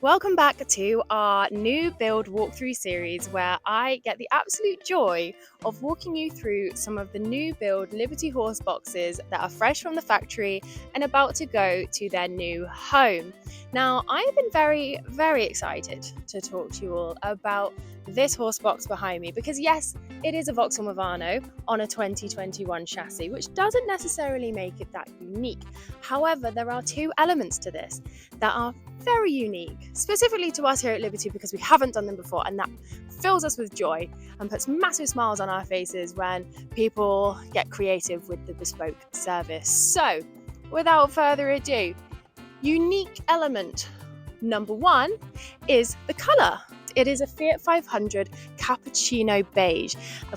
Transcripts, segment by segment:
Welcome back to our new build walkthrough series where I get the absolute joy of walking you through some of the new build Liberty horse boxes that are fresh from the factory and about to go to their new home. Now, I have been very excited to talk to you all about this horse box behind me because yes, it is a Vauxhall Movano on a 2021 chassis, which doesn't necessarily make it that unique. However, there are two elements to this that are very unique, specifically to us here at Liberty because we haven't done them before, and that fills us with joy and puts massive smiles on our faces when people get creative with the bespoke service. So, without further ado, unique element number one is the colour. It is a Fiat 500 Cappuccino Beige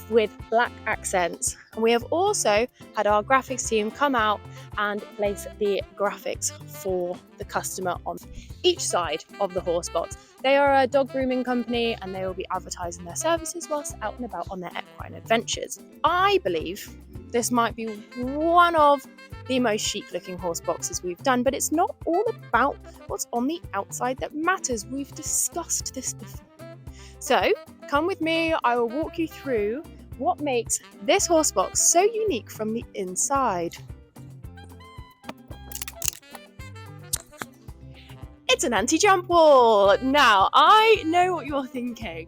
with black accents. And we have also had our graphics team come out and place the graphics for the customer on each side of the horse box. They are a dog grooming company and they will be advertising their services whilst out and about on their equine adventures. I believe this might be one of the most chic looking horse boxes we've done, but it's not all about what's on the outside that matters. We've discussed this before. So come with me, I will walk you through what makes this horse box so unique from the inside. It's an anti-jump wall. Now, I know what you're thinking.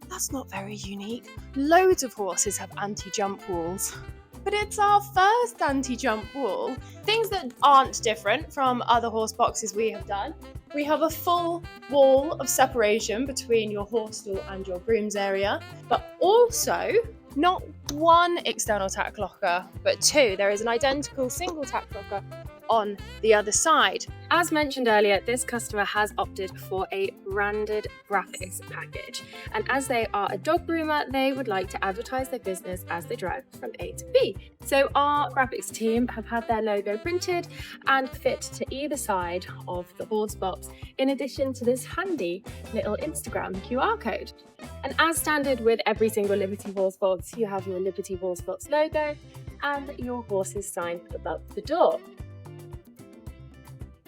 That's not very unique. Loads of horses have anti-jump walls. But it's our first anti-jump wall. Things that aren't different from other horse boxes we have done. We have a full wall of separation between your horse stall and your groom's area, but also not one external tack locker, but two. There is an identical single tack locker on the other side. As mentioned earlier, this customer has opted for a branded graphics package, and as they are a dog groomer, they would like to advertise their business as they drive from A to B. So our graphics team have had their logo printed and fit to either side of the horse box, in addition to this handy little Instagram QR code. And as standard with every single Liberty horse box, you have your Liberty horse box logo and your horse's sign above the door.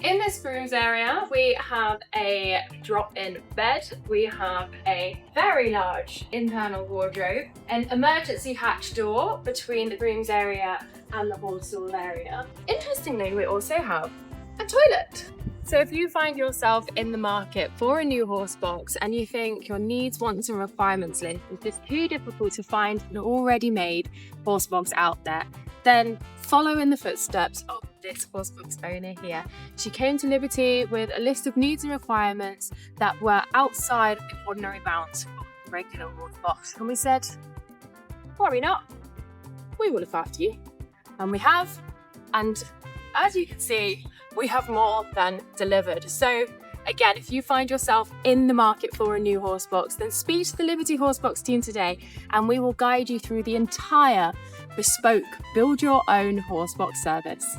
In this groom's area, we have a drop-in bed, we have a very large internal wardrobe, an emergency hatch door between the groom's area and the horse stall area. Interestingly, we also have a toilet. So if you find yourself in the market for a new horse box and you think your needs, wants and requirements list is just too difficult to find an already made horse box out there, then follow in the footsteps of this horse box owner here. She came to Liberty with a list of needs and requirements that were outside of the ordinary bounds of a regular horse box. And we said, worry not, we will look after you. And we have, and as you can see, we have more than delivered. So again, if you find yourself in the market for a new horse box, then speak to the Liberty Horsebox team today and we will guide you through the entire bespoke build your own horse box service.